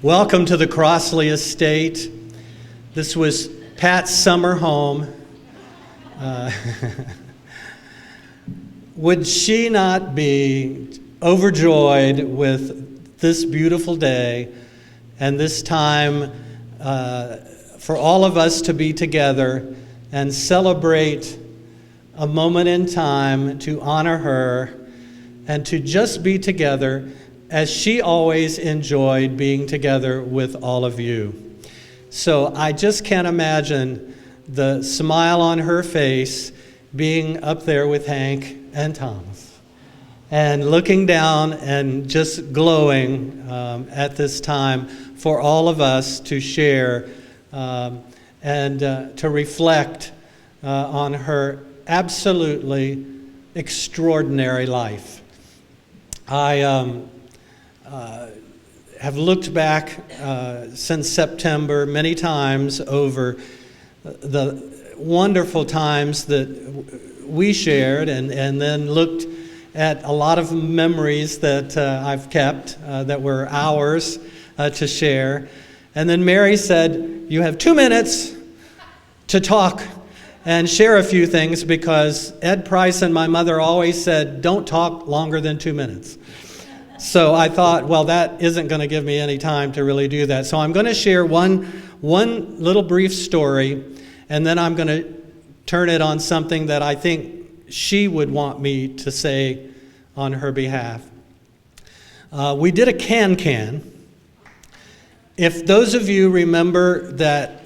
Welcome to the Crossley Estate. This was Pat's summer home. would she not be overjoyed with this beautiful day and this time for all of us to be together and celebrate a moment in time to honor her and to just be together as she always enjoyed being together with all of you. So I just can't imagine the smile on her face being up there with Hank and Thomas and looking down and just glowing at this time for all of us to share and to reflect on her absolutely extraordinary life. I have looked back since September many times over the wonderful times that we shared and then looked at a lot of memories that I've kept that were ours to share. And then Mary said, "You have 2 minutes to talk and share a few things," because Ed Price and my mother always said, "Don't talk longer than 2 minutes." So I thought, well, that isn't going to give me any time to really do that. So I'm going to share one little brief story, and then I'm going to turn it on something that I think she would want me to say on her behalf. We did a can. If those of you remember that,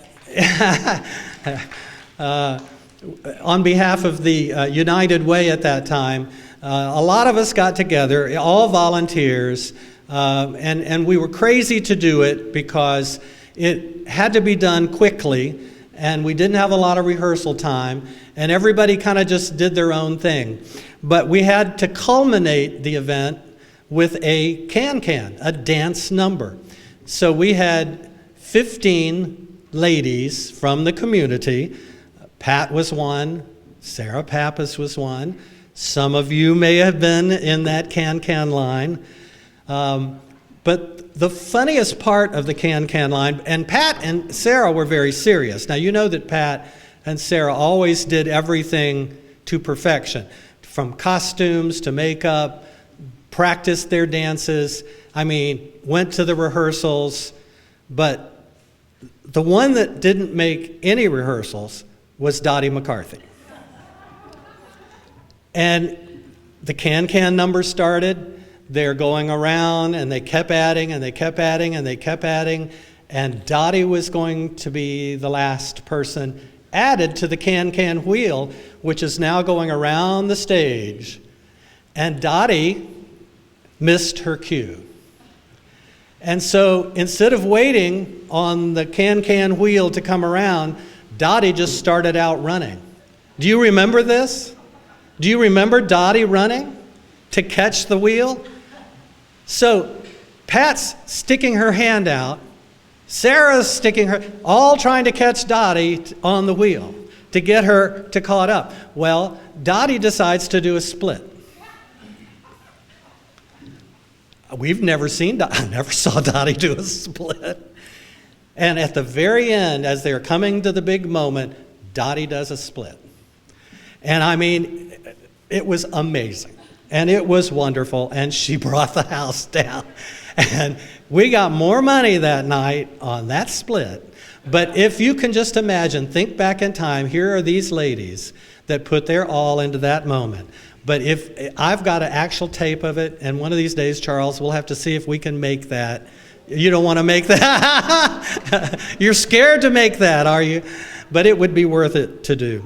on behalf of the United Way at that time, a lot of us got together, all volunteers, and we were crazy to do it because it had to be done quickly, and we didn't have a lot of rehearsal time, and everybody kind of just did their own thing. But we had to culminate the event with a can, a dance number. So we had 15 ladies from the community. Pat was one, Sarah Pappas was one. Some of you may have been in that can line. But the funniest part of the can line, and Pat and Sarah were very serious. Now, you know that Pat and Sarah always did everything to perfection, from costumes to makeup, practiced their dances. I mean, went to the rehearsals. But the one that didn't make any rehearsals was Dottie McCarthy. And the can number started. They're going around, and they kept adding, and they kept adding, and they kept adding. And Dottie was going to be the last person added to the can wheel, which is now going around the stage. And Dottie missed her cue. And so instead of waiting on the can wheel to come around, Dottie just started out running. Do you remember this? Do you remember Dottie running to catch the wheel? So Pat's sticking her hand out, Sarah's sticking her, all trying to catch Dottie on the wheel to get her to caught up. Well, Dottie decides to do a split. We've never seen Dottie. I never saw Dottie do a split. And at the very end, as they're coming to the big moment, Dottie does a split. And I mean, it was amazing. And it was wonderful. And she brought the house down. And we got more money that night on that split. But if you can just imagine, think back in time, here are these ladies that put their all into that moment. But if I've got an actual tape of it, and one of these days, Charles, we'll have to see if we can make that. You don't want to make that? You're scared to make that, are you? But it would be worth it to do.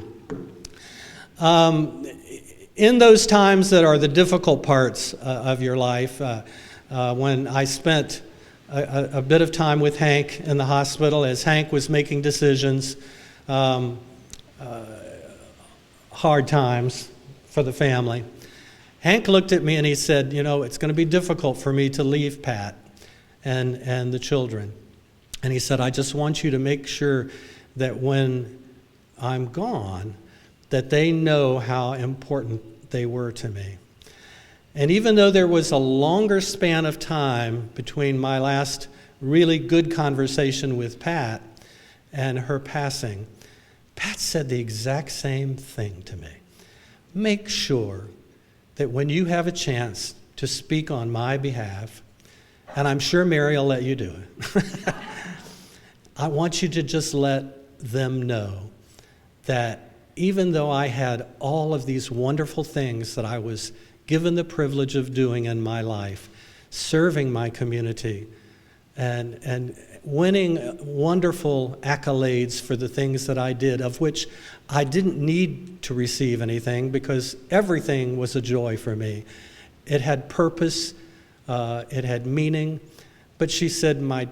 In those times that are the difficult parts of your life, when I spent a bit of time with Hank in the hospital as Hank was making decisions, hard times for the family, Hank looked at me and he said, "You know, it's going to be difficult for me to leave Pat and the children." And he said, "I just want you to make sure that when I'm gone, that they know how important they were to me." And even though there was a longer span of time between my last really good conversation with Pat and her passing, Pat said the exact same thing to me. Make sure that when you have a chance to speak on my behalf, and I'm sure Mary will let you do it, I want you to just let them know that even though I had all of these wonderful things that I was given the privilege of doing in my life, serving my community and winning wonderful accolades for the things that I did, of which I didn't need to receive anything because everything was a joy for me. It had purpose, it had meaning, but she said my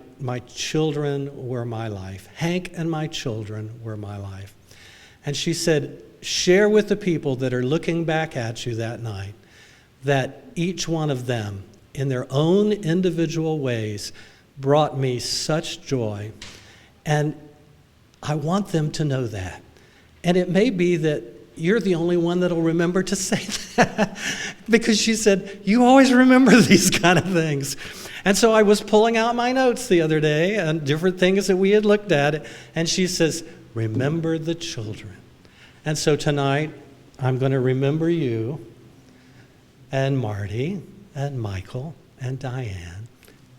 children were my life. Hank and my children were my life. And she said, share with the people that are looking back at you that night that each one of them, in their own individual ways, brought me such joy. And I want them to know that. And it may be that you're the only one that'll remember to say that because she said, you always remember these kind of things. And so I was pulling out my notes the other day and different things that we had looked at, and she says, remember the children. And so tonight, I'm going to remember you and Marty and Michael and Diane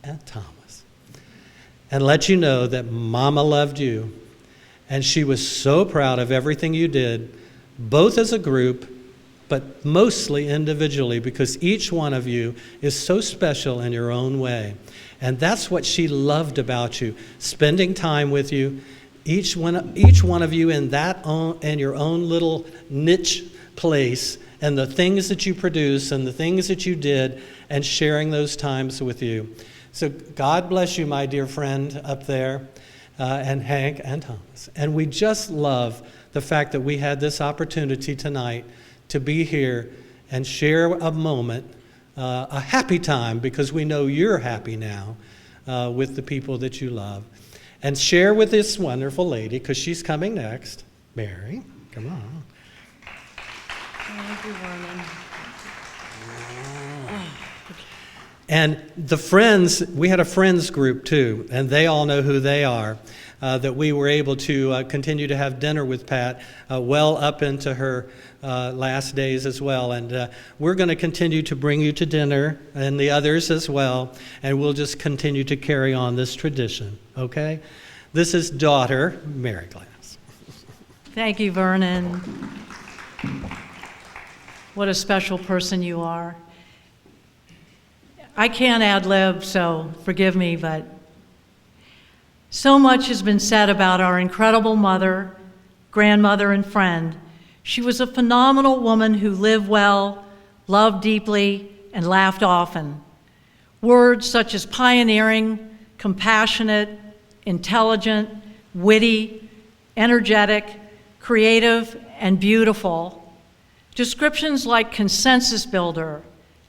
and Thomas and let you know that Mama loved you, and she was so proud of everything you did, both as a group, but mostly individually, because each one of you is so special in your own way. And that's what she loved about you, spending time with you, each one of you in your own little niche place, and the things that you produce and the things that you did, and sharing those times with you. So God bless you, my dear friend up there, and Hank and Thomas. And we just love the fact that we had this opportunity tonight to be here and share a moment, a happy time, because we know you're happy now with the people that you love. And share with this wonderful lady, because she's coming next. Mary, come on. Thank you, Vernon. And the friends, we had a friends group too, and they all know who they are, that we were able to continue to have dinner with Pat well up into her last days as well. And we're going to continue to bring you to dinner, and the others as well, and we'll just continue to carry on this tradition, okay? This is daughter Mary Glass. Thank you, Vernon. What a special person you are. I can't ad-lib, so forgive me, but so much has been said about our incredible mother, grandmother, and friend. She was a phenomenal woman who lived well, loved deeply, and laughed often. Words such as pioneering, compassionate, intelligent, witty, energetic, creative, and beautiful. Descriptions like consensus builder,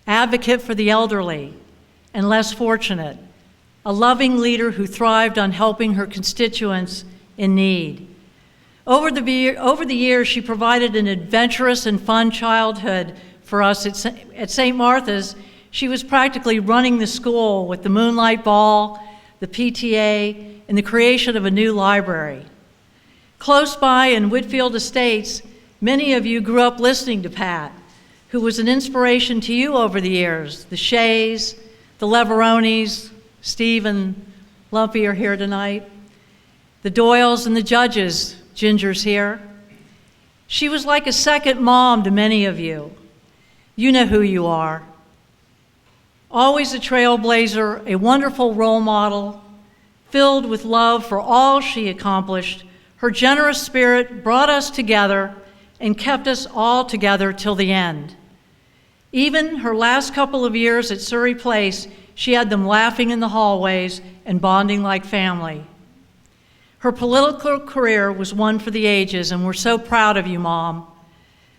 advocate for the elderly and less fortunate, a loving leader who thrived on helping her constituents in need. Over the years, she provided an adventurous and fun childhood for us at St. Martha's. She was practically running the school with the Moonlight Ball, the PTA, and the creation of a new library. Close by in Whitfield Estates, many of you grew up listening to Pat, who was an inspiration to you over the years. The Shays, the Leveronis, Steve and Lumpy are here tonight. The Doyles and the Judges, Ginger's here. She was like a second mom to many of you. You know who you are. Always a trailblazer, a wonderful role model, filled with love for all she accomplished. Her generous spirit brought us together and kept us all together till the end. Even her last couple of years at Surrey Place, she had them laughing in the hallways and bonding like family. Her political career was one for the ages, and we're so proud of you, Mom.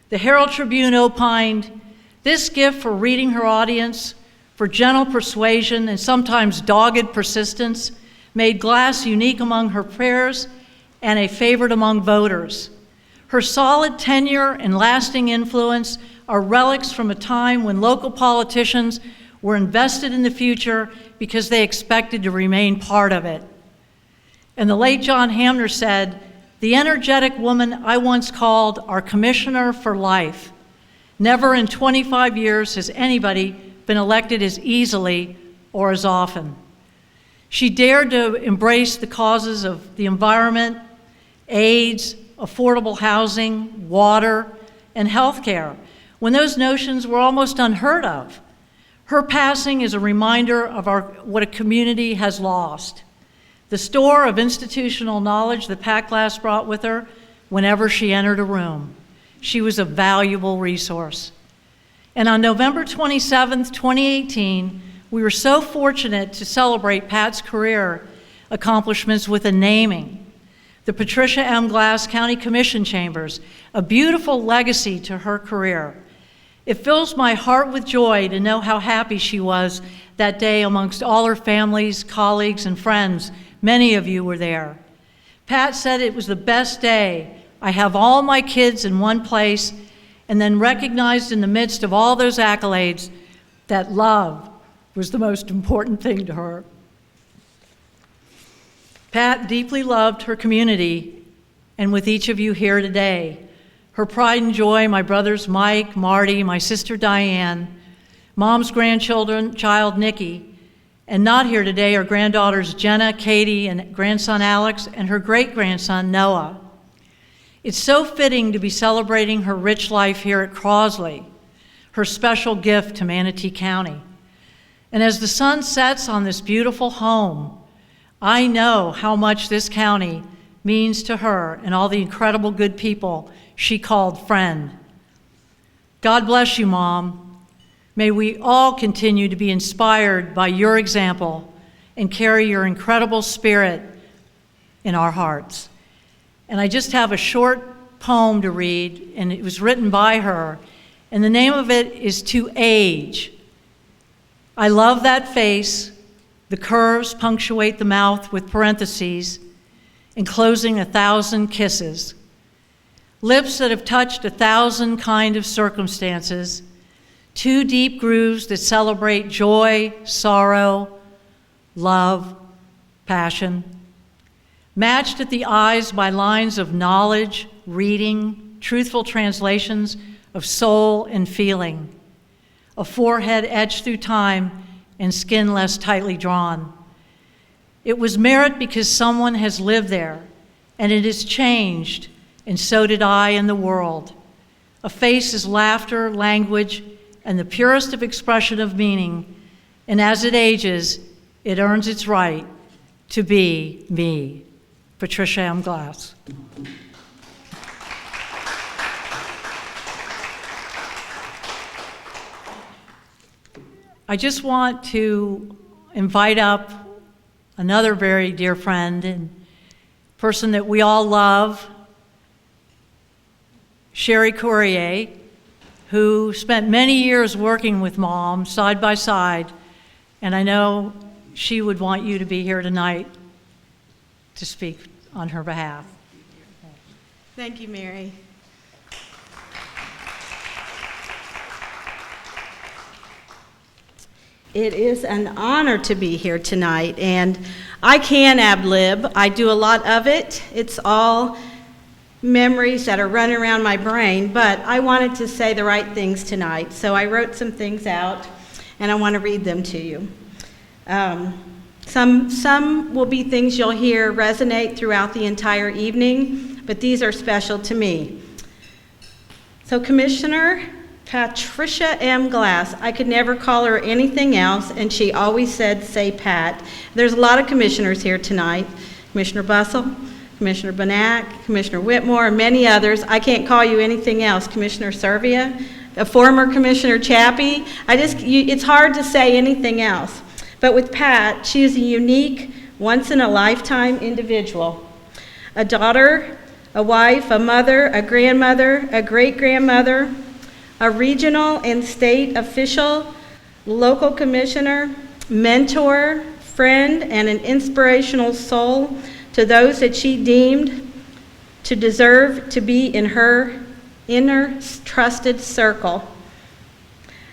The Herald Tribune opined, this gift for reading her audience, for gentle persuasion and sometimes dogged persistence, made Glass unique among her peers and a favorite among voters. Her solid tenure and lasting influence are relics from a time when local politicians were invested in the future because they expected to remain part of it. And the late John Hamner said, the energetic woman I once called our commissioner for life. Never in 25 years has anybody been elected as easily or as often. She dared to embrace the causes of the environment, AIDS, affordable housing, water, and health care, when those notions were almost unheard of. Her passing is a reminder of what a community has lost. The store of institutional knowledge that Pat Glass brought with her whenever she entered a room. She was a valuable resource. And on November 27th, 2018, we were so fortunate to celebrate Pat's career accomplishments with a naming. The Patricia M. Glass County Commission Chambers, a beautiful legacy to her career. It fills my heart with joy to know how happy she was that day amongst all her families, colleagues, and friends. Many of you were there. Pat said it was the best day. I have all my kids in one place, and then recognized in the midst of all those accolades that love was the most important thing to her. Pat deeply loved her community, and with each of you here today, her pride and joy, my brothers Mike, Marty, my sister Diane, Mom's grandchildren, child Nikki, and not here today are granddaughters Jenna, Katie, and grandson Alex, and her great-grandson Noah. It's so fitting to be celebrating her rich life here at Crosley, her special gift to Manatee County. And as the sun sets on this beautiful home, I know how much this county means to her and all the incredible good people she called friend. God bless you, Mom. May we all continue to be inspired by your example and carry your incredible spirit in our hearts. And I just have a short poem to read, and it was written by her, and the name of it is To Age. I love that face. The curves punctuate the mouth with parentheses, enclosing 1,000 kisses. Lips that have touched 1,000 kind of circumstances, 2 deep grooves that celebrate joy, sorrow, love, passion. Matched at the eyes by lines of knowledge, reading, truthful translations of soul and feeling. A forehead etched through time and skin less tightly drawn. It was merit because someone has lived there, and it has changed, and so did I and the world. A face is laughter, language, and the purest of expression of meaning, and as it ages, it earns its right to be me. Patricia M. Glass. I just want to invite up another very dear friend and person that we all love, Cheri Coryea, who spent many years working with Mom side by side, and I know she would want you to be here tonight to speak on her behalf. Thank you, Mary. It is an honor to be here tonight, and I can ad-lib. I do a lot of it. It's all memories that are running around my brain, but I wanted to say the right things tonight, so I wrote some things out, and I want to read them to you. Some will be things you'll hear resonate throughout the entire evening, but these are special to me. So Commissioner Patricia M. Glass, I could never call her anything else, and she always said, say Pat. There's a lot of commissioners here tonight. Commissioner Bustle, Commissioner Banak, Commissioner Whitmore, and many others. I can't call you anything else. Commissioner Servia, a former Commissioner Chappie. It's hard to say anything else. But with Pat, she is a unique, once-in-a-lifetime individual. A daughter, a wife, a mother, a grandmother, a great-grandmother, a regional and state official, local commissioner, mentor, friend, and an inspirational soul to those that she deemed to deserve to be in her inner trusted circle.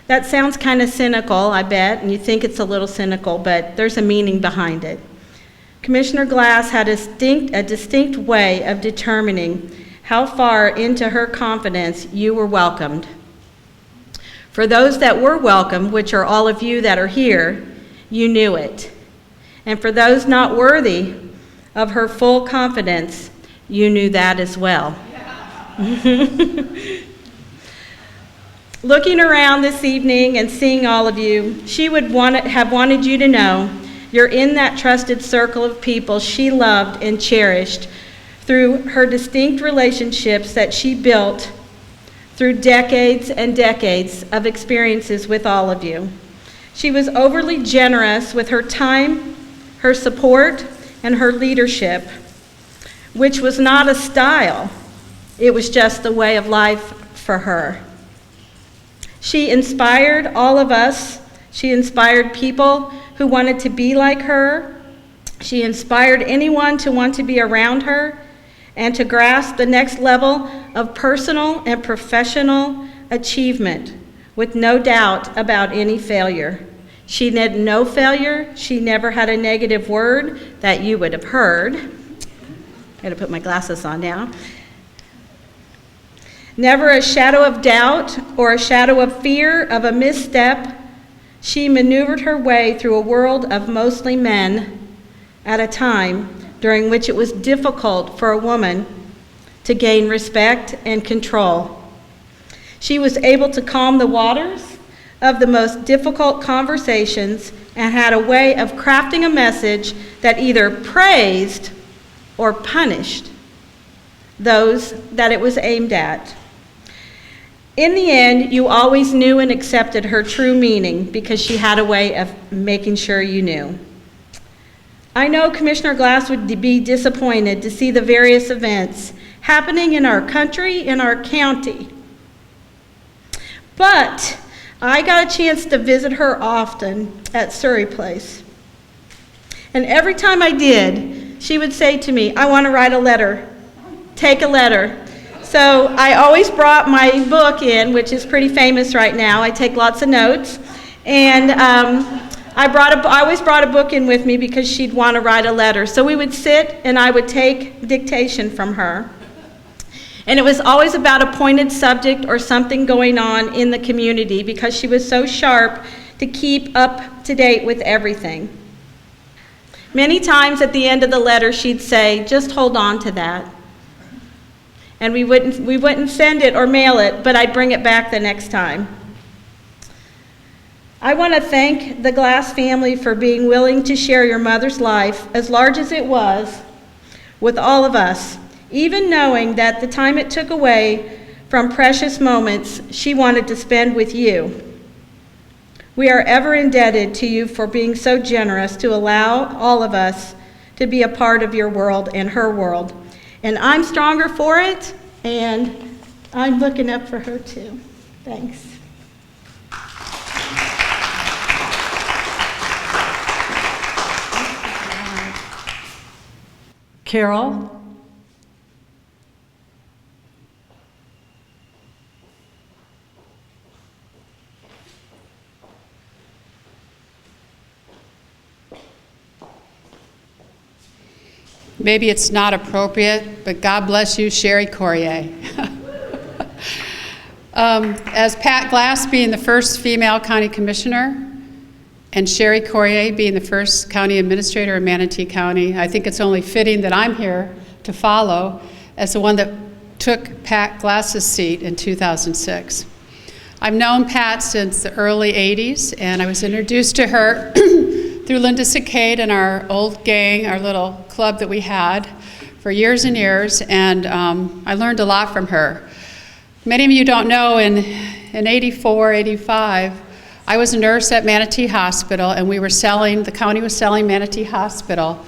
That sounds kind of cynical, I bet, and you think it's a little cynical, but there's a meaning behind it. Commissioner Glass had a distinct way of determining how far into her confidence you were welcomed. For those that were welcome, which are all of you that are here, you knew it. And for those not worthy of her full confidence, you knew that as well. Looking around this evening and seeing all of you, she would have wanted you to know you're in that trusted circle of people she loved and cherished through her distinct relationships that she built through decades and decades of experiences with all of you. She was overly generous with her time, her support, and her leadership, which was not a style. It was just the way of life for her. She inspired all of us. She inspired people who wanted to be like her. She inspired anyone to want to be around her and to grasp the next level of personal and professional achievement with no doubt about any failure. She had no failure. She never had a negative word that you would have heard. I gotta put my glasses on now. Never a shadow of doubt or a shadow of fear of a misstep. She maneuvered her way through a world of mostly men at a time during which it was difficult for a woman to gain respect and control. She was able to calm the waters of the most difficult conversations and had a way of crafting a message that either praised or punished those that it was aimed at. In the end, you always knew and accepted her true meaning because she had a way of making sure you knew. I know Commissioner Glass would be disappointed to see the various events happening in our country, in our county. But I got a chance to visit her often at Surrey Place. And every time I did, she would say to me, "I want to write a letter. Take a letter." So I always brought my book in, which is pretty famous right now. I take lots of notes. And I always brought a book in with me because she'd want to write a letter. So we would sit and I would take dictation from her. And it was always about a pointed subject or something going on in the community because she was so sharp to keep up to date with everything. Many times at the end of the letter, she'd say, "Just hold on to that." And we wouldn't send it or mail it, but I'd bring it back the next time. I want to thank the Glass family for being willing to share your mother's life, as large as it was, with all of us, even knowing that the time it took away from precious moments she wanted to spend with you. We are ever indebted to you for being so generous to allow all of us to be a part of your world and her world. And I'm stronger for it, and I'm looking up for her too. Thanks. Carol? Maybe it's not appropriate, but God bless you, Cheri Coryea. As Pat Glass being the first female county commissioner and Cheri Coryea being the first county administrator in Manatee County, I think it's only fitting that I'm here to follow as the one that took Pat Glass's seat in 2006. I've known Pat since the early 80s, and I was introduced to her through Linda Cicade and our old gang, our little club that we had for years and years, and I learned a lot from her. Many of you don't know, in 84, 85, I was a nurse at Manatee Hospital, and the county was selling Manatee Hospital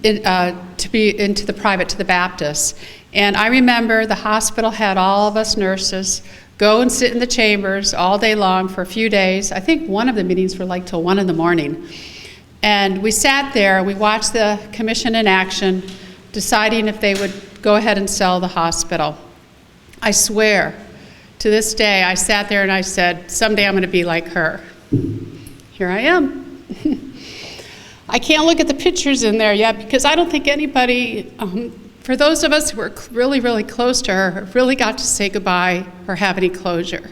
to be into the private, to the Baptists. And I remember the hospital had all of us nurses go and sit in the chambers all day long for a few days. I think one of the meetings were like till 1 in the morning. And we sat there and we watched the commission in action, deciding if they would go ahead and sell the hospital. I swear, to this day, I sat there and I said, someday I'm going to be like her. Here I am. I can't look at the pictures in there yet because I don't think anybody, for those of us who were really, really close to her, really got to say goodbye or have any closure.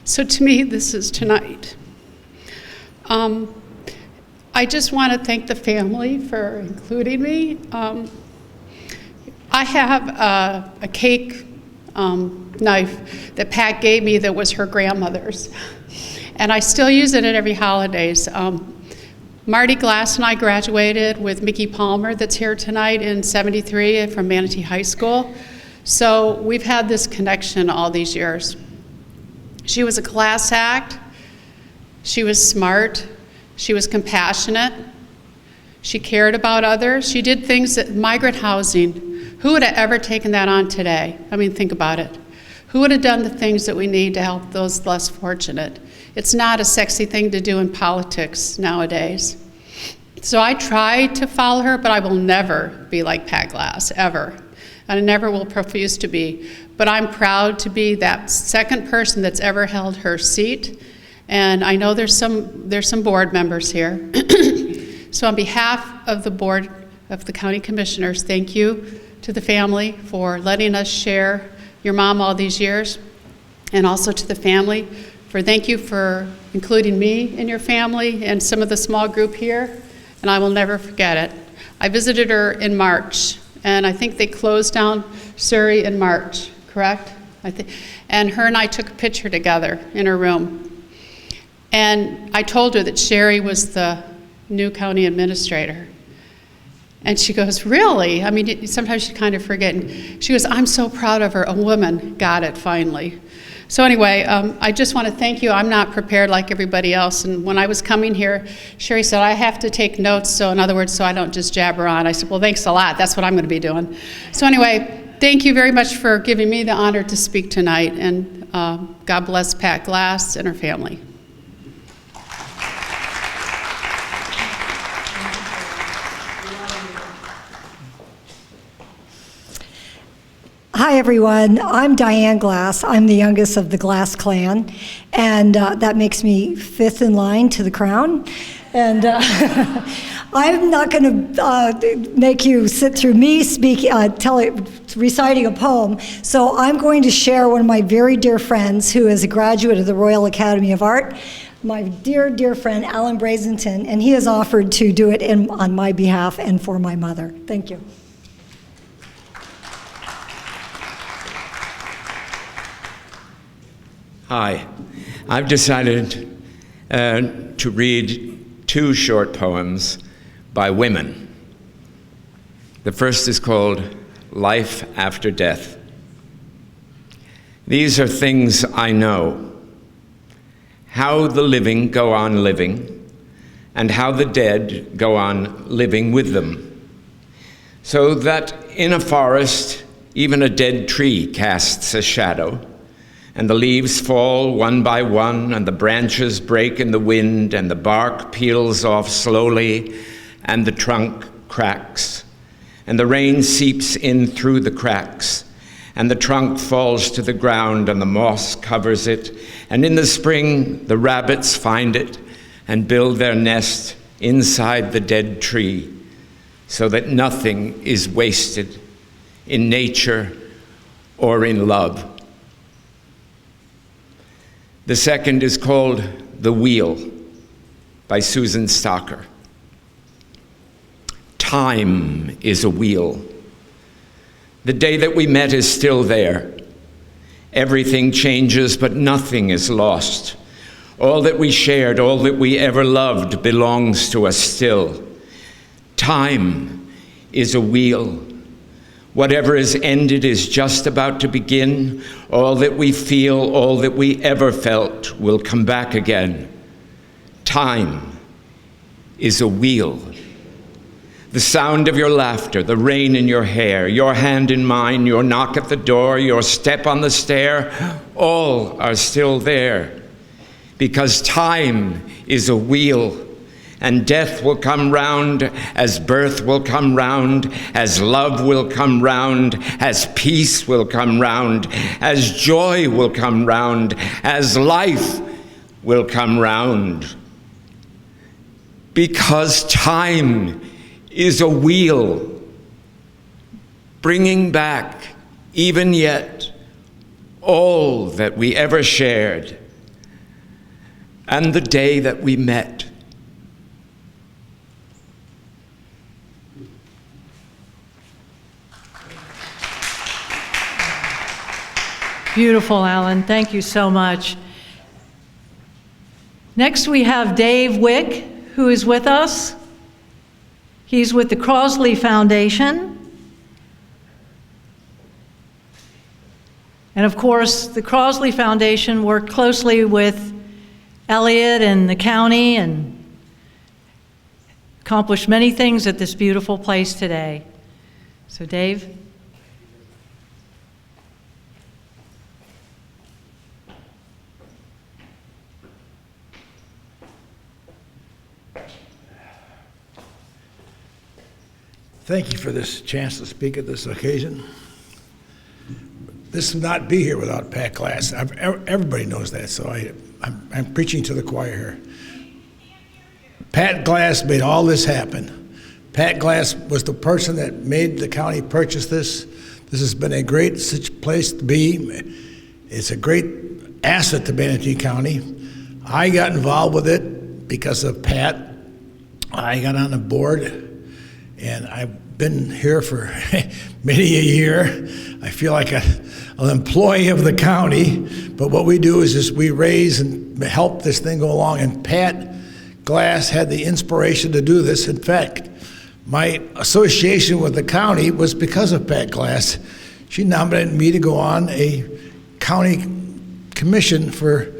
So to me, this is tonight. I just want to thank the family for including me. I have a cake knife that Pat gave me that was her grandmother's, and I still use it at every holidays. Marty Glass and I graduated with Mickey Palmer, that's here tonight, in '73 from Manatee High School. So we've had this connection all these years. She was a class act. She was smart. She was compassionate. She cared about others. She did things that migrant housing. Who would have ever taken that on today? I mean, think about it. Who would have done the things that we need to help those less fortunate? It's not a sexy thing to do in politics nowadays. So I try to follow her, but I will never be like Pat Glass, ever. And I never will refuse to be. But I'm proud to be that second person that's ever held her seat. And I know there's some board members here. So on behalf of the board of the county commissioners, thank you to the family for letting us share your mom all these years. And also to the family thank you for including me in your family and some of the small group here. And I will never forget it. I visited her in March, and I think they closed down Surrey in March, correct? And her and I took a picture together in her room. And I told her that Cheri was the new county administrator. And she goes, really? I mean, sometimes you kind of forget. And she goes, I'm so proud of her. A woman got it finally. So anyway, I just want to thank you. I'm not prepared like everybody else. And when I was coming here, Cheri said, I have to take notes. So in other words, so I don't just jabber on. I said, well, thanks a lot. That's what I'm going to be doing. So anyway, thank you very much for giving me the honor to speak tonight. And God bless Pat Glass and her family. Hi, everyone. I'm Diane Glass. I'm the youngest of the Glass clan, and that makes me fifth in line to the crown. And I'm not going to make you sit through me reciting a poem, so I'm going to share one of my very dear friends who is a graduate of the Royal Academy of Art, my dear, dear friend, Alan Brasington, and he has offered to do it on my behalf and for my mother. Thank you. Hi, I've decided to read two short poems by women. The first is called Life After Death. These are things I know, how the living go on living, and how the dead go on living with them, so that in a forest even a dead tree casts a shadow, and the leaves fall one by one, and the branches break in the wind, and the bark peels off slowly, and the trunk cracks, and the rain seeps in through the cracks, and the trunk falls to the ground, and the moss covers it, and in the spring the rabbits find it and build their nest inside the dead tree, so that nothing is wasted in nature or in love. The second is called The Wheel by Susan Stocker. Time is a wheel. The day that we met is still there. Everything changes, but nothing is lost. All that we shared, all that we ever loved belongs to us still. Time is a wheel. Whatever is ended is just about to begin. All that we feel, all that we ever felt will come back again. Time is a wheel. The sound of your laughter, the rain in your hair, your hand in mine, your knock at the door, your step on the stair, all are still there. Because time is a wheel. And death will come round, as birth will come round, as love will come round, as peace will come round, as joy will come round, as life will come round. Because time is a wheel, bringing back, even yet, all that we ever shared, and the day that we met. Beautiful, Alan. Thank you so much. Next, we have Dave Wick, who is with us. He's with the Crosley Foundation. And of course, the Crosley Foundation worked closely with Elliott and the county and accomplished many things at this beautiful place today. So Dave. Thank you for this chance to speak at this occasion. This would not be here without Pat Glass. Everybody knows that, so I'm preaching to the choir here. Pat Glass made all this happen. Pat Glass was the person that made the county purchase this. This has been a great place to be. It's a great asset to Manatee County. I got involved with it because of Pat. I got on the board. And I've been here for many a year. I feel like an employee of the county, but what we do is just we raise and help this thing go along. And Pat Glass had the inspiration to do this. In fact, my association with the county was because of Pat Glass. She nominated me to go on a county commission for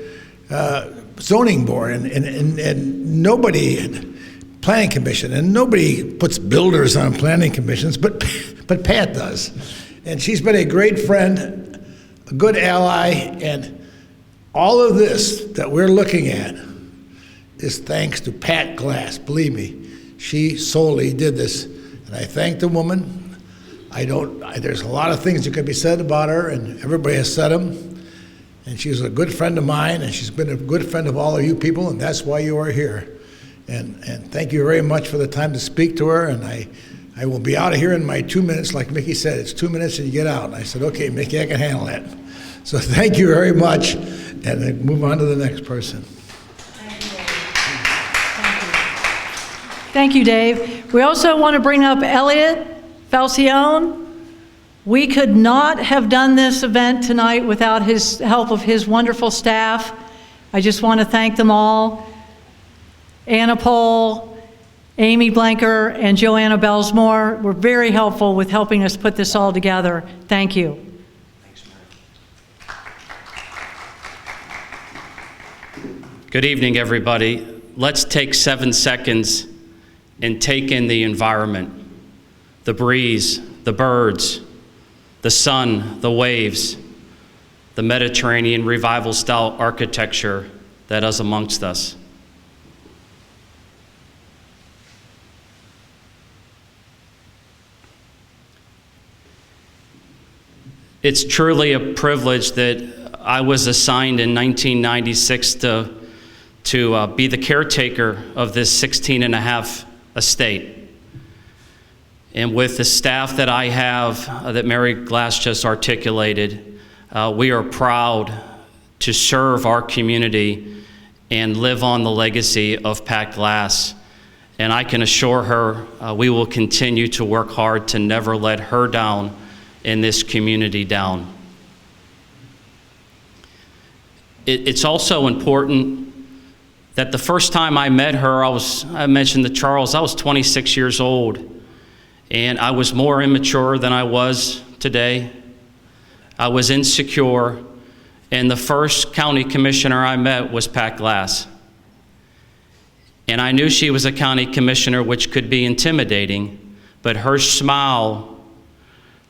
zoning board, and nobody planning commission, and nobody puts builders on planning commissions, but Pat does. And she's been a great friend, a good ally, and all of this that we're looking at is thanks to Pat Glass. Believe me, she solely did this, and I thank the woman. There's a lot of things that could be said about her, and everybody has said them, and she's a good friend of mine, and she's been a good friend of all of you people, and that's why you are here. And thank you very much for the time to speak to her. And I will be out of here in my 2 minutes. Like Mickey said, it's 2 minutes and you get out. And I said, okay, Mickey, I can handle that. So thank you very much. And then move on to the next person. Thank you, Dave. We also want to bring up Elliott Falcione. We could not have done this event tonight without his help of his wonderful staff. I just want to thank them all. Anna Pohl, Amy Blanker, and Joanna Belsmore were very helpful with helping us put this all together. Thank you. Good evening, everybody. Let's take 7 seconds and take in the environment, the breeze, the birds, the sun, the waves, the Mediterranean revival-style architecture that is amongst us. It's truly a privilege that I was assigned in 1996 to be the caretaker of this 16-and-a-half estate. And with the staff that I have, that Mary Glass just articulated, we are proud to serve our community and live on the legacy of Pat Glass. And I can assure her we will continue to work hard to never let her down in this community down. It's also important that the first time I met her, I mentioned to Charles, I was 26 years old, and I was more immature than I was today. I was insecure, and the first county commissioner I met was Pat Glass. And I knew she was a county commissioner, which could be intimidating, but her smile,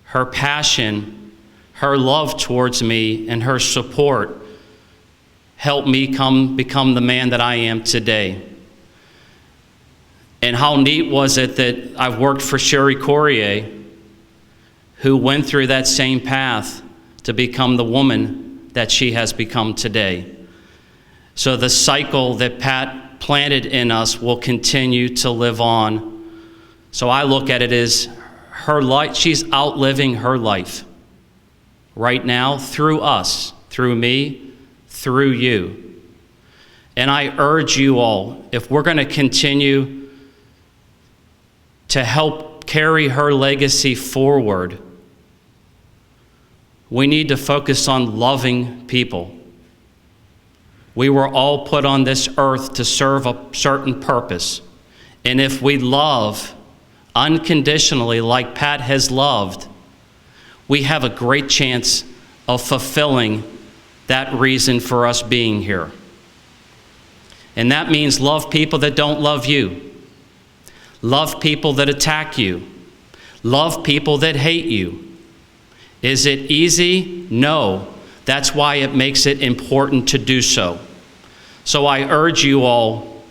her passion, her love towards me, and her support helped me become the man that I am today. And how neat was it that I've worked for Cheri Coryea, who went through that same path to become the woman that she has become today. So the cycle that Pat planted in us will continue to live on. So I look at it as her life, she's outliving her life right now through us, through me, through you. And I urge you all, if we're going to continue to help carry her legacy forward, we need to focus on loving people. We were all put on this earth to serve a certain purpose. And if we love unconditionally like Pat has loved, we have a great chance of fulfilling that reason for us being here. And that means love people that don't love you. Love people that attack you. Love people that hate you. Is it easy? No. That's why it makes it important to do so. So I urge you all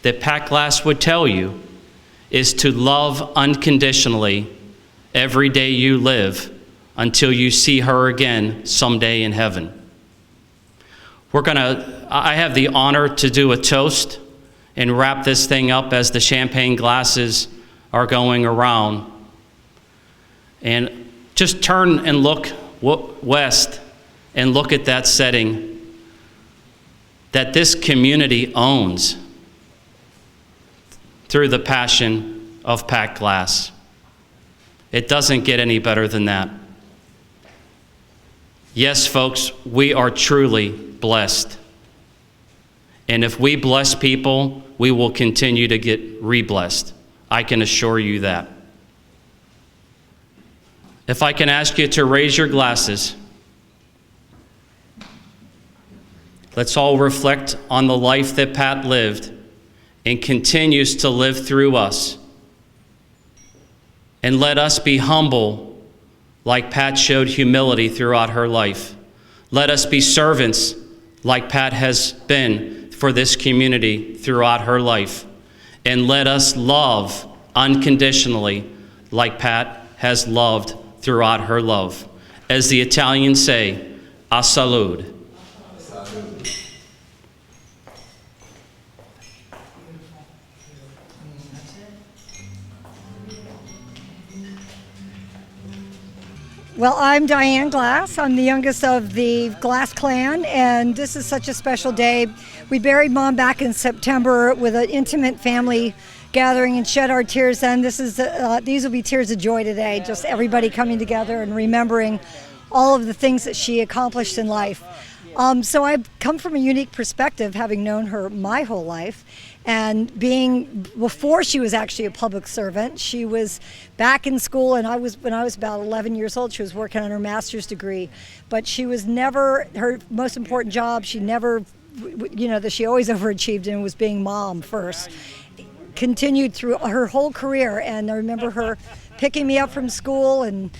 that Pat Glass would tell you is to love unconditionally every day you live until you see her again someday in heaven. I have the honor to do a toast and wrap this thing up as the champagne glasses are going around. And just turn and look west and look at that setting that this community owns through the passion of Pat Glass. It doesn't get any better than that. Yes, folks, we are truly blessed. And if we bless people, we will continue to get re-blessed. I can assure you that. If I can ask you to raise your glasses, let's all reflect on the life that Pat lived and continues to live through us. And let us be humble like Pat showed humility throughout her life. Let us be servants like Pat has been for this community throughout her life. And let us love unconditionally like Pat has loved throughout her love. As the Italians say, a salud. Well, I'm Diane Glass. I'm the youngest of the Glass clan, and this is such a special day. We buried Mom back in September with an intimate family gathering and shed our tears then. These will be tears of joy today, just everybody coming together and remembering all of the things that she accomplished in life. So I've come from a unique perspective, having known her my whole life, and before she was actually a public servant, she was back in school, and when I was about 11 years old, she was working on her master's degree. But she was never, her most important job, she never, that she always overachieved in was being mom first. Continued through her whole career, and I remember her picking me up from school and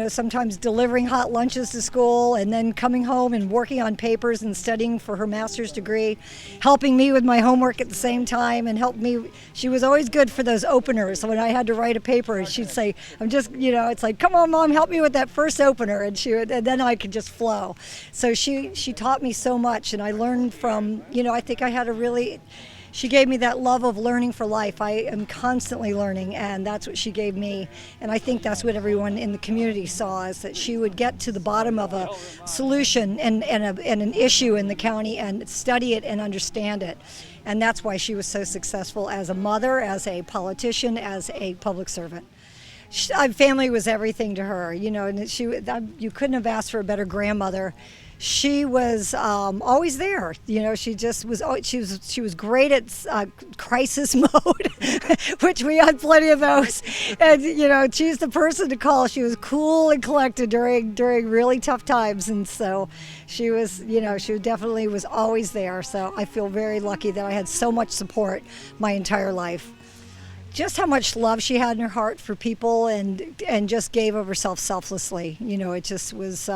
sometimes delivering hot lunches to school, and then coming home and working on papers and studying for her master's degree, helping me with my homework at the same time, and helped me. She was always good for those openers. When I had to write a paper, she'd say, it's like, come on, Mom, help me with that first opener, and then I could just flow. So she taught me so much, and I learned from, I think I had she gave me that love of learning for life. I am constantly learning, and that's what she gave me. And I think that's what everyone in the community saw, is that she would get to the bottom of a solution and an issue in the county and study it and understand it. And that's why she was so successful as a mother, as a politician, as a public servant. Family was everything to her, and you couldn't have asked for a better grandmother. She was always there. She just was. She was great at crisis mode, which we had plenty of those. And she's the person to call. She was cool and collected during really tough times, and so she was. She definitely was always there. So I feel very lucky that I had so much support my entire life. Just how much love she had in her heart for people, and just gave of herself selflessly. It just was.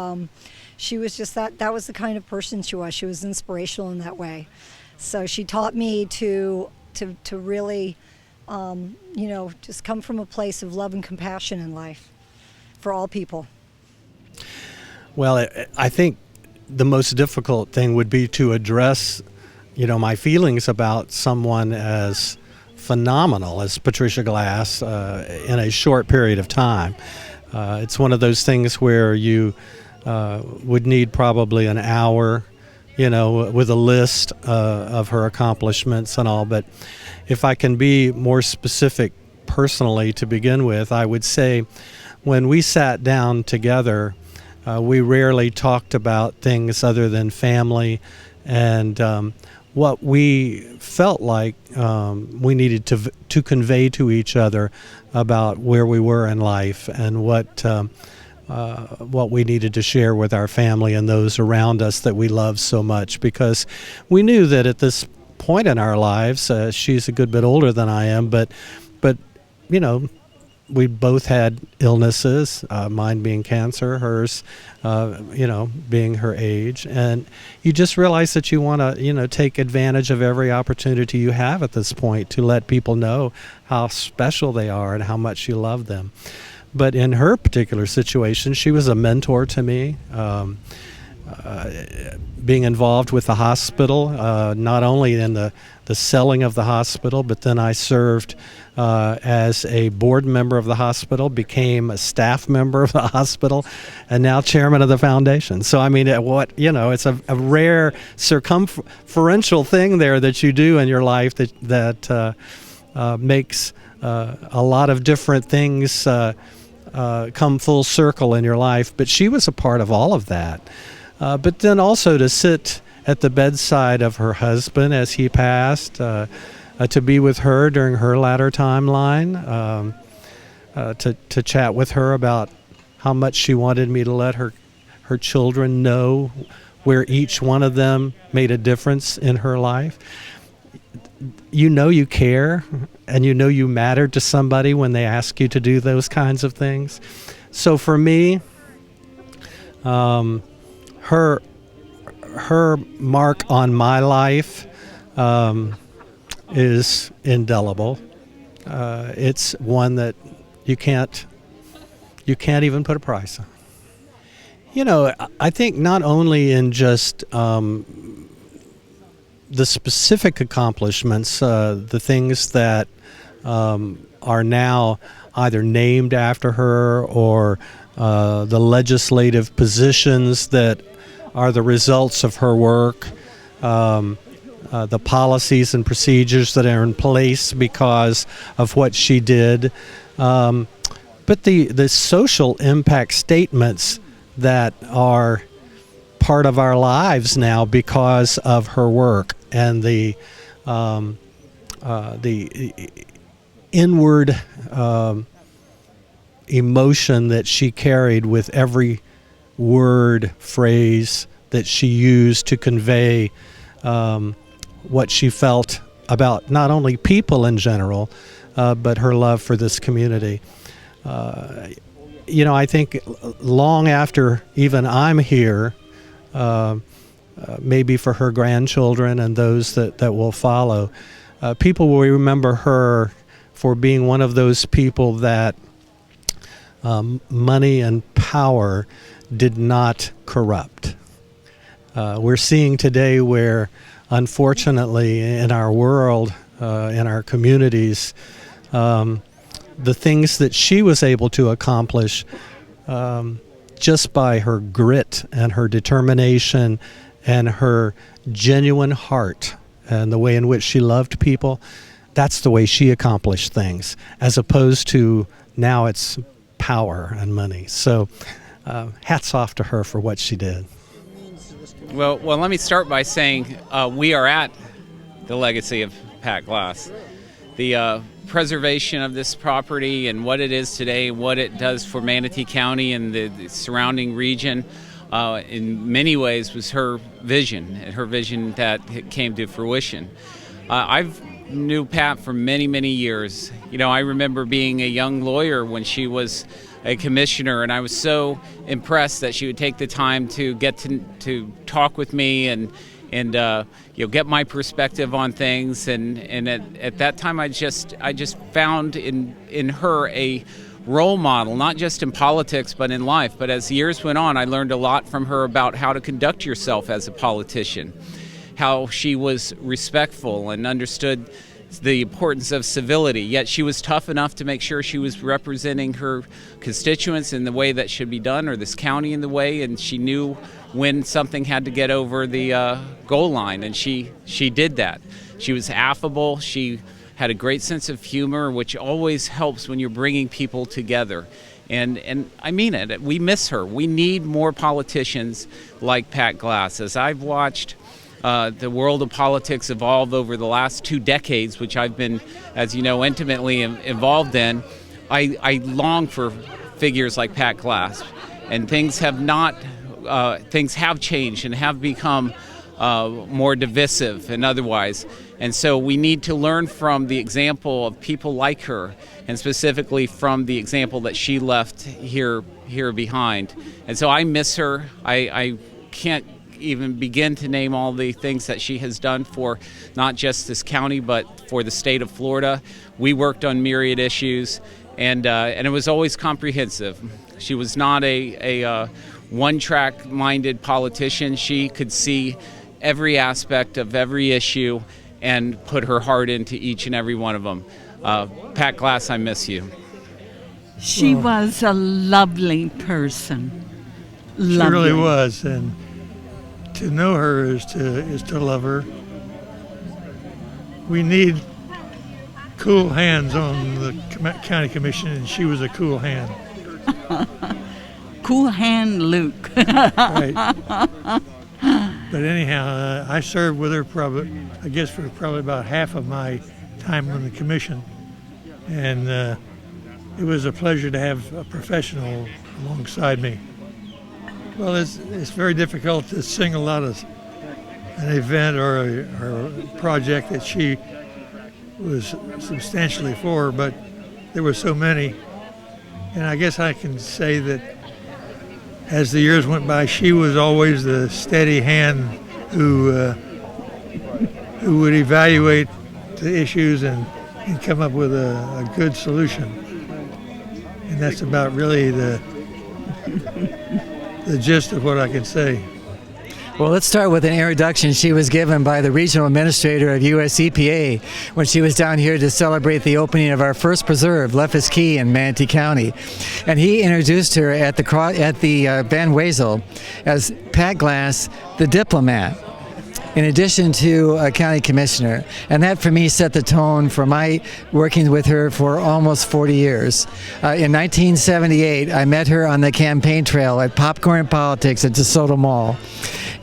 She was just that was the kind of person she was. She was inspirational in that way. So she taught me to really, just come from a place of love and compassion in life for all people. Well, I think the most difficult thing would be to address, my feelings about someone as phenomenal as Patricia Glass in a short period of time. It's one of those things where you would need probably an hour with a list of her accomplishments and all. But if I can be more specific personally to begin with, I would say when we sat down together, we rarely talked about things other than family and what we felt like we needed to convey to each other about where we were in life and what we needed to share with our family and those around us that we love so much, because we knew that at this point in our lives, she's a good bit older than I am, but we both had illnesses, mine being cancer, hers, being her age. And you just realize that you want to, take advantage of every opportunity you have at this point to let people know how special they are and how much you love them. But in her particular situation, she was a mentor to me. Being involved with the hospital, not only in the selling of the hospital, but then I served as a board member of the hospital, became a staff member of the hospital, and now chairman of the foundation. So I mean, it's a rare circumferential thing there that you do in your life that makes a lot of different things come full circle in your life. But she was a part of all of that. But then also to sit at the bedside of her husband as he passed, to be with her during her latter timeline, to chat with her about how much she wanted me to let her children know where each one of them made a difference in her life. You care, and you matter to somebody when they ask you to do those kinds of things. So for me, her mark on my life is indelible. It's one that you can't even put a price on. I think not only in just the specific accomplishments, the things that are now either named after her or the legislative positions that are the results of her work, the policies and procedures that are in place because of what she did, but the social impact statements that are part of our lives now because of her work and the inward emotion that she carried with every word, phrase that she used to convey what she felt about not only people in general, but her love for this community. I think long after even I'm here, maybe for her grandchildren and those that will follow, people will remember her for being one of those people that money and power did not corrupt. We're seeing today where, unfortunately, in our world, in our communities, the things that she was able to accomplish just by her grit and her determination and her genuine heart and the way in which she loved people, that's the way she accomplished things, as opposed to now it's power and money. So hats off to her for what she did. Well, let me start by saying we are at the legacy of Pat Glass. The preservation of this property and what it is today, what it does for Manatee County and the surrounding region, in many ways was her vision, and her vision that came to fruition. I've knew Pat for many, many years. I remember being a young lawyer when she was a commissioner, and I was so impressed that she would take the time to get to talk with me and get my perspective on things. And at that time, I just found in her a role model, not just in politics but in life. But as the years went on, I learned a lot from her about how to conduct yourself as a politician, how she was respectful and understood the importance of civility, yet she was tough enough to make sure she was representing her constituents in the way that should be done, or this county in the way, and she knew when something had to get over the goal line, and she did that. She was affable. She had a great sense of humor, which always helps when you're bringing people together. And I mean it. We miss her. We need more politicians like Pat Glass. As I've watched the world of politics evolve over the last 2 decades, which I've been, as you know, intimately involved in, I long for figures like Pat Glass. And things have changed and have become more divisive and otherwise. And so we need to learn from the example of people like her, and specifically from the example that she left here behind. And so I miss her. I can't even begin to name all the things that she has done for not just this county, but for the state of Florida. We worked on myriad issues, and it was always comprehensive. She was not a one-track minded politician. She could see every aspect of every issue and put her heart into each and every one of them. Pat Glass, I miss you. She was a lovely person. She really was, and to know her is to love her. We need cool hands on the county commission, and she was a cool hand. Cool hand Luke. Right. But anyhow, I served with her for probably about half of my time on the commission, and it was a pleasure to have a professional alongside me. Well, it's very difficult to single out an event or a project that she was substantially for, but there were so many, and I guess I can say that as the years went by, she was always the steady hand who would evaluate the issues and come up with a good solution. And that's about really the gist of what I can say. Well, let's start with an introduction she was given by the regional administrator of US EPA when she was down here to celebrate the opening of our first preserve, Leftis Key in Manatee County. And he introduced her at the Van Wezel as Pat Glass, the diplomat, in addition to a county commissioner. And that for me set the tone for my working with her for almost 40 years. In 1978, I met her on the campaign trail at Popcorn Politics at DeSoto Mall.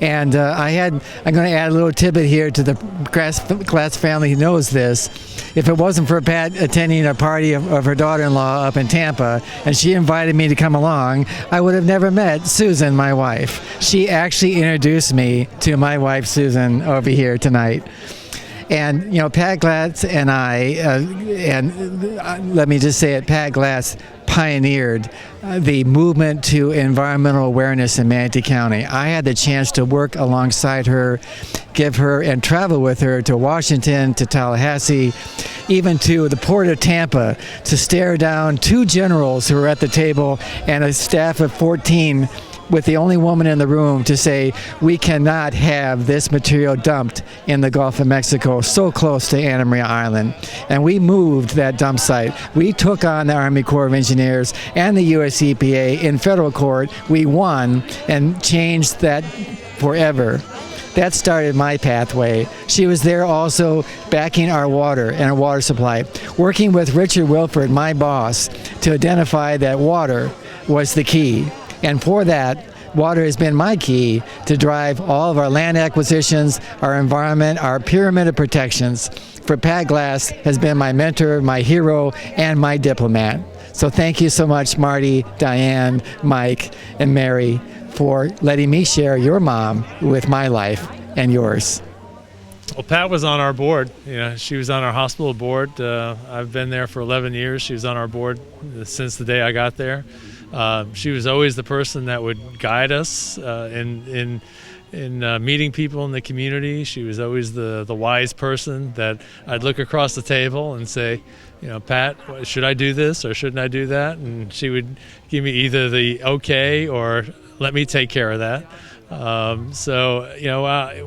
And I'm going to add a little tidbit here to the Glass family who knows this. If it wasn't for Pat attending a party of her daughter-in-law up in Tampa, and she invited me to come along, I would have never met Susan, my wife. She actually introduced me to my wife, Susan, over here tonight. And, Pat Glass and let me just say it, Pat Glass pioneered the movement to environmental awareness in Manatee County. I had the chance to work alongside her, give her and travel with her to Washington, to Tallahassee, even to the port of Tampa, to stare down 2 generals who were at the table and a staff of 14 with the only woman in the room to say, we cannot have this material dumped in the Gulf of Mexico so close to Anna Maria Island. And we moved that dump site. We took on the Army Corps of Engineers and the US EPA in federal court. We won and changed that forever. That started my pathway. She was there also backing our water and our water supply, working with Richard Wilford, my boss, to identify that water was the key. And for that, water has been my key to drive all of our land acquisitions, our environment, our pyramid of protections. For Pat Glass has been my mentor, my hero, and my diplomat. So thank you so much, Marty, Diane, Mike, and Mary, for letting me share your mom with my life and yours. Well, Pat was on our board. She was on our hospital board. I've been there for 11 years. She was on our board since the day I got there. She was always the person that would guide us in meeting people in the community. She was always the wise person that I'd look across the table and say, Pat, should I do this or shouldn't I do that? And she would give me either the okay or let me take care of that.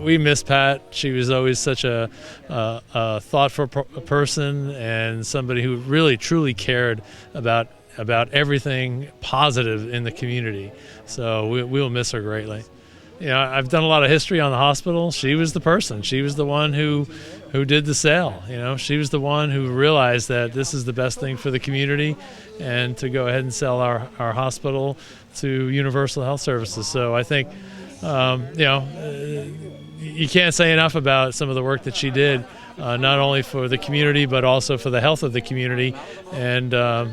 We miss Pat. She was always such a thoughtful person and somebody who really truly cared about everything positive in the community. So we'll miss her greatly. I've done a lot of history on the hospital. She was the person. She was the one who did the sale. She was the one who realized that this is the best thing for the community, and to go ahead and sell our hospital to Universal Health Services. So I think, you can't say enough about some of the work that she did, not only for the community but also for the health of the community, and the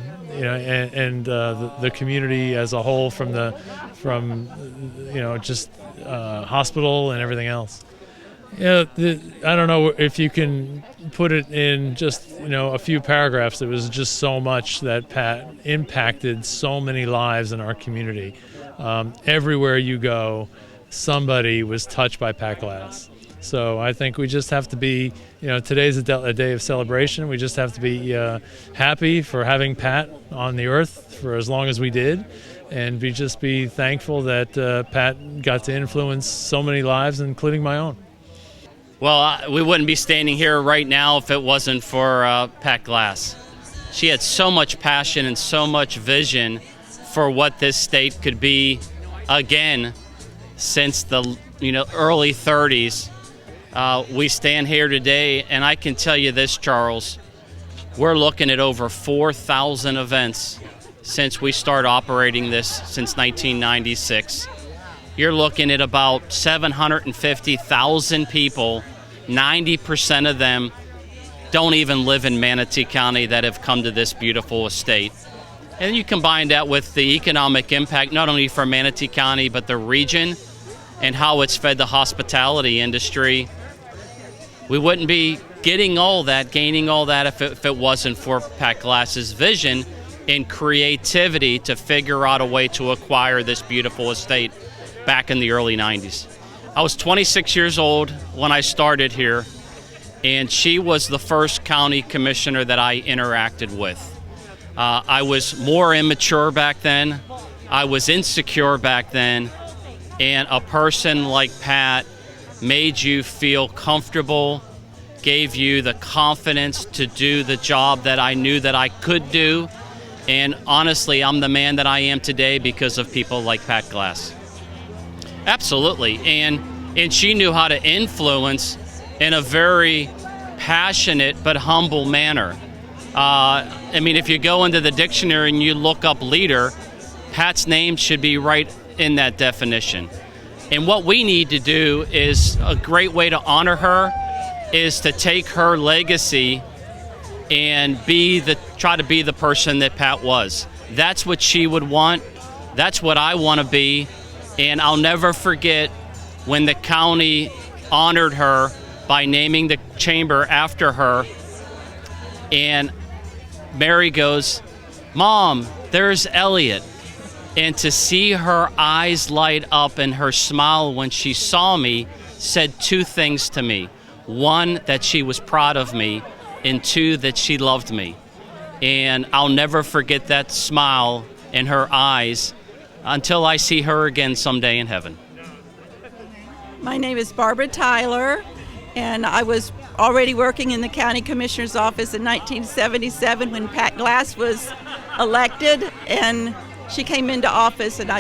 community as a whole, from hospital and everything else. I don't know if you can put it in just a few paragraphs. It was just so much that Pat impacted so many lives in our community. Everywhere you go, somebody was touched by Pat Glass. So I think we just have to be, today's a day of celebration. We just have to be happy for having Pat on the earth for as long as we did, and just be thankful that Pat got to influence so many lives, including my own. Well, we wouldn't be standing here right now if it wasn't for Pat Glass. She had so much passion and so much vision for what this state could be again since the early 30s. We stand here today, and I can tell you this, Charles, we're looking at over 4,000 events since we started operating this since 1996. You're looking at about 750,000 people. 90% of them don't even live in Manatee County that have come to this beautiful estate. And you combine that with the economic impact, not only for Manatee County, but the region and how it's fed the hospitality industry. We wouldn't be gaining all that if it wasn't for Pat Glass's vision and creativity to figure out a way to acquire this beautiful estate back in the early 90s. I was 26 years old when I started here, and she was the first county commissioner that I interacted with. I was more immature back then. I was insecure back then, and a person like Pat made you feel comfortable, gave you the confidence to do the job that I knew that I could do. And honestly, I'm the man that I am today because of people like Pat Glass. Absolutely. And she knew how to influence in a very passionate but humble manner. If you go into the dictionary and you look up leader, Pat's name should be right in that definition. And what we need to do is, a great way to honor her is to take her legacy and try to be the person that Pat was. That's what she would want. That's what I want to be. And I'll never forget when the county honored her by naming the chamber after her. And Mary goes, "Mom, there's Elliott." And to see her eyes light up and her smile when she saw me said two things to me. One, that she was proud of me, and two, that she loved me. And I'll never forget that smile in her eyes until I see her again someday in heaven. My name is Barbara Tyler, and I was already working in the county commissioner's office in 1977 when Pat Glass was elected, and she came into office, and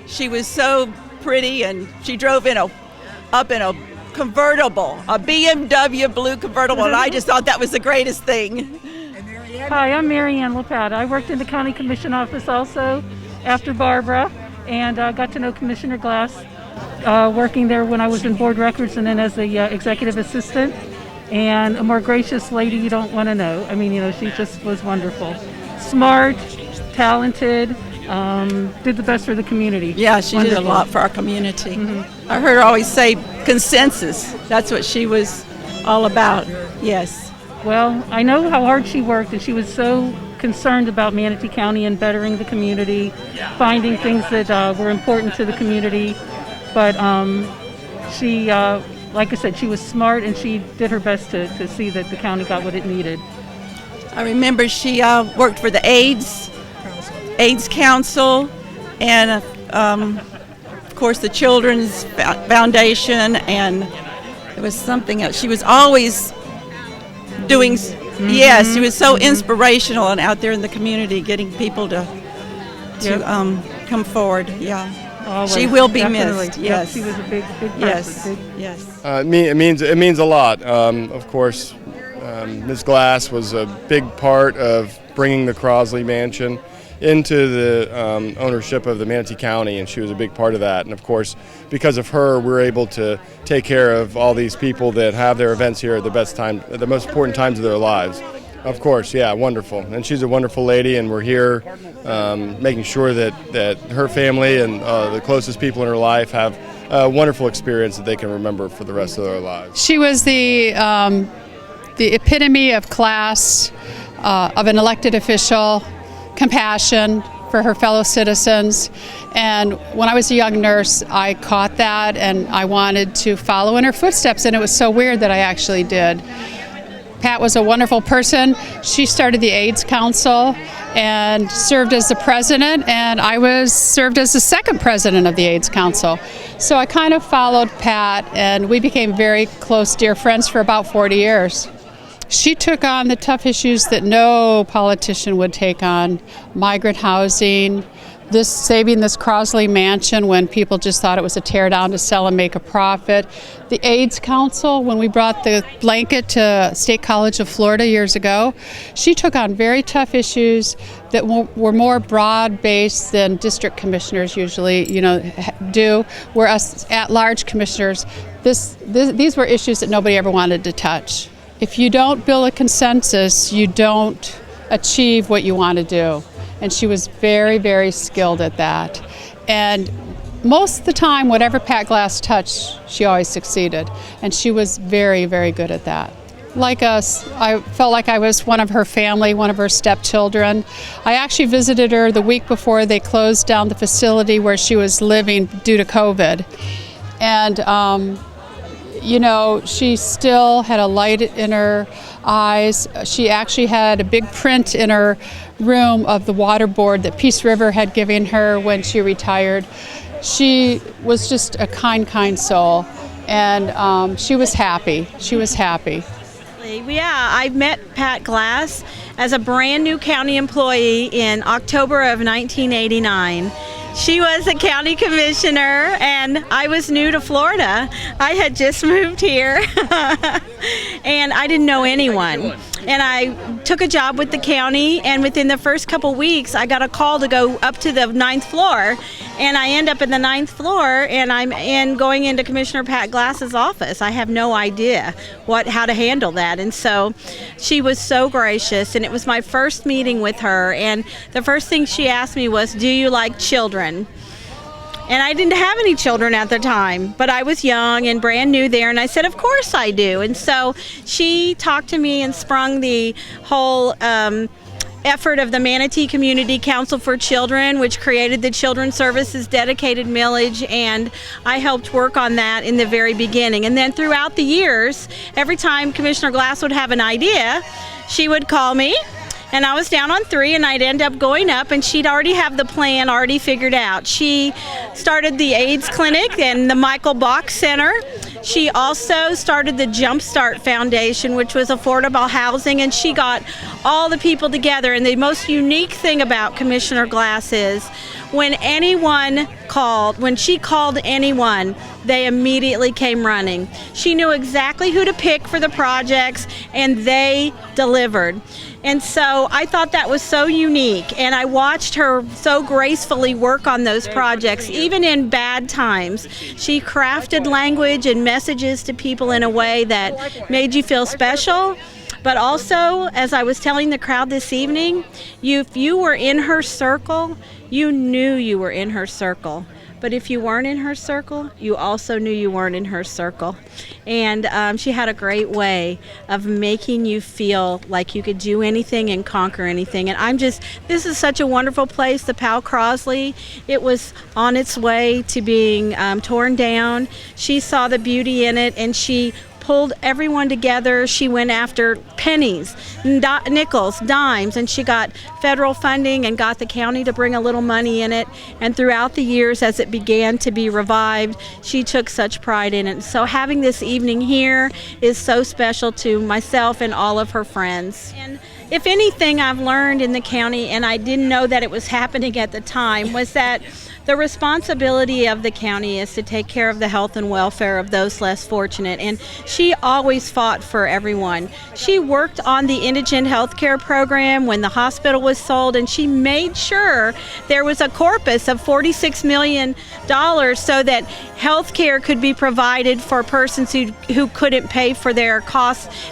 she was so pretty, and she drove up in a convertible, a BMW blue convertible, and I just thought that was the greatest thing. Hi, I'm Marianne Lopata. I worked in the county commission office also after Barbara, and got to know Commissioner Glass working there when I was in board records and then as the executive assistant, and a more gracious lady you don't want to know. She just was wonderful. Smart, talented, did the best for the community. Yeah, she did a lot for our community. Mm-hmm. I heard her always say consensus. That's what she was all about. Yes. Well, I know how hard she worked, and she was so concerned about Manatee County and bettering the community, finding things that were important to the community. But she, like I said, she was smart, and she did her best to see that the county got what it needed. I remember she worked for the AIDS Council, and of course the Children's Foundation, and it was something else. She was always doing, yes, she was so inspirational and out there in the community getting people to come forward, yeah. Always, She will be definitely. missed, Yep, yes. she was a big person. Yes, Big. yes. It means a lot. Of course, Ms. Glass was a big part of bringing the Crosley Mansion into the ownership of the Manatee County, and she was a big part of that. And of course, because of her, we're able to take care of all these people that have their events here at the most important times of their lives. Of course, yeah, wonderful. And she's a wonderful lady, and we're here making sure that her family and the closest people in her life have a wonderful experience that they can remember for the rest of their lives. She was the epitome of class, of an elected official, compassion for her fellow citizens. And when I was a young nurse, I caught that, and I wanted to follow in her footsteps, and it was so weird that I actually did. Pat was a wonderful person. She started the AIDS Council and served as the president, and I served as the second president of the AIDS Council. So I kind of followed Pat, and we became very close, dear friends for about 40 years. She took on the tough issues that no politician would take on: migrant housing, saving this Crosley Mansion when people just thought it was a tear down to sell and make a profit. The AIDS Council, when we brought the blanket to State College of Florida years ago, she took on very tough issues that were more broad-based than district commissioners usually, do. Where us at-large commissioners, these were issues that nobody ever wanted to touch. If you don't build a consensus, you don't achieve what you want to do. And she was very, very skilled at that. And most of the time, whatever Pat Glass touched, she always succeeded. And she was very, very good at that. Like us, I felt like I was one of her family, one of her stepchildren. I actually visited her the week before they closed down the facility where she was living due to COVID. And she still had a light in her eyes. She actually had a big print in her room of the water board that Peace River had given her when she retired. She was just a kind soul, and she was happy. She was happy. Yeah, I met Pat Glass as a brand new county employee in October of 1989. She was a county commissioner, and I was new to Florida. I had just moved here, and I didn't know anyone. And I took a job with the county, and within the first couple weeks, I got a call to go up to the 9th floor, and I end up in the 9th floor, and I'm going into Commissioner Pat Glass's office. I have no idea how to handle that, and so she was so gracious, and it was my first meeting with her, and the first thing she asked me was, "Do you like children?" And I didn't have any children at the time, but I was young and brand new there, and I said, "Of course I do." And so she talked to me and sprung the whole effort of the Manatee Community Council for Children, which created the Children's Services dedicated millage, and I helped work on that in the very beginning. And then throughout the years, every time Commissioner Glass would have an idea, she would call me, and I was down on 3, and I'd end up going up, and she'd already have the plan already figured out. She started the AIDS clinic and the Michael Bach Center. She also started the Jumpstart Foundation, which was affordable housing, and she got all the people together. And the most unique thing about Commissioner Glass is when she called anyone, they immediately came running. She knew exactly who to pick for the projects, and they delivered. And so I thought that was so unique, and I watched her so gracefully work on those projects, even in bad times. She crafted language and messages to people in a way that made you feel special. But also, as I was telling the crowd this evening, if you were in her circle, you knew you were in her circle. But if you weren't in her circle, you also knew you weren't in her circle. And she had a great way of making you feel like you could do anything and conquer anything. And this is such a wonderful place, the Powell Crosley. It was on its way to being torn down. She saw the beauty in it, and she pulled everyone together. She went after pennies, nickels, dimes, and she got federal funding and got the county to bring a little money in it. And throughout the years, as it began to be revived, she took such pride in it. So having this evening here is so special to myself and all of her friends. And if anything I've learned in the county, and I didn't know that it was happening at the time, was that The responsibility of the county is to take care of the health and welfare of those less fortunate, and she always fought for everyone. She worked on the indigent health care program when the hospital was sold, and she made sure there was a corpus of $46 million so that health care could be provided for persons who couldn't pay for their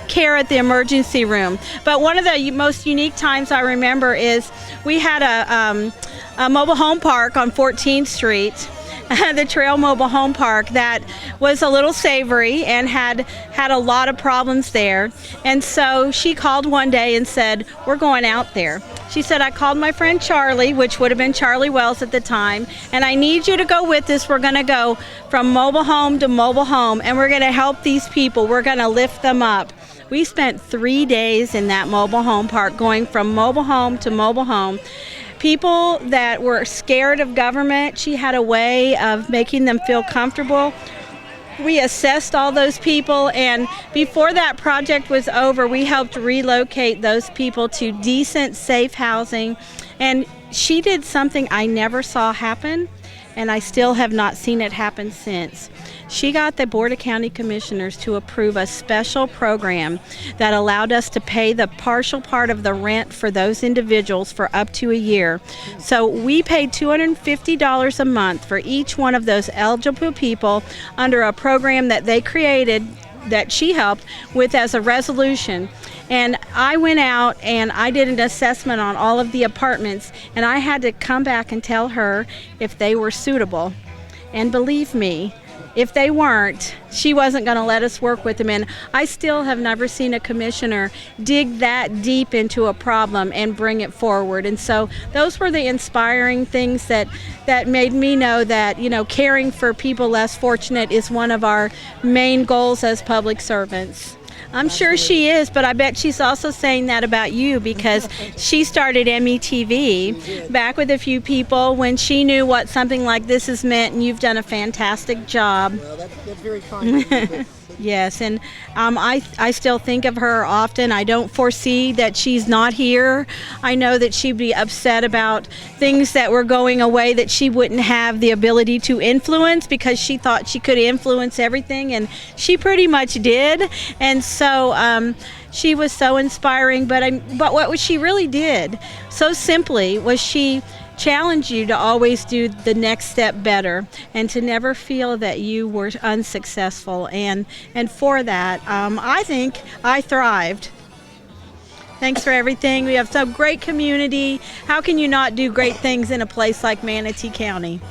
care at the emergency room. But one of the most unique times I remember is we had a mobile home park on 14th Street, the Trail Mobile Home Park, that was a little savory and had a lot of problems there. And so she called one day and said, we're going out there. She said, I called my friend Charlie, which would have been Charlie Wells at the time, and I need you to go with us. We're going to go from mobile home to mobile home, and we're going to help these people. We're going to lift them up. We spent 3 days in that mobile home park, going from mobile home to mobile home. People that were scared of government, she had a way of making them feel comfortable. We assessed all those people, and before that project was over, we helped relocate those people to decent, safe housing. And she did something I never saw happen, and I still have not seen it happen since. She got the Board of County Commissioners to approve a special program that allowed us to pay the partial part of the rent for those individuals for up to a year. So we paid $250 a month for each one of those eligible people under a program that they created, that she helped with as a resolution. And I went out and I did an assessment on all of the apartments, and I had to come back and tell her if they were suitable. And believe me, if they weren't, she wasn't going to let us work with them. And I still have never seen a commissioner dig that deep into a problem and bring it forward. And so those were the inspiring things that made me know that, caring for people less fortunate is one of our main goals as public servants. I'm sure she is, but I bet she's also saying that about you, because she started METV back with a few people when she knew what something like this has meant, and you've done a fantastic job. Well, that's very kind. Yes, and I still think of her often. I don't foresee that she's not here. I know that she'd be upset about things that were going away that she wouldn't have the ability to influence, because she thought she could influence everything, and she pretty much did. And so she was so inspiring. But what she really did so simply was she challenge you to always do the next step better and to never feel that you were unsuccessful. And for that, I think I thrived. Thanks for everything. We have some great community. How can you not do great things in a place like Manatee County?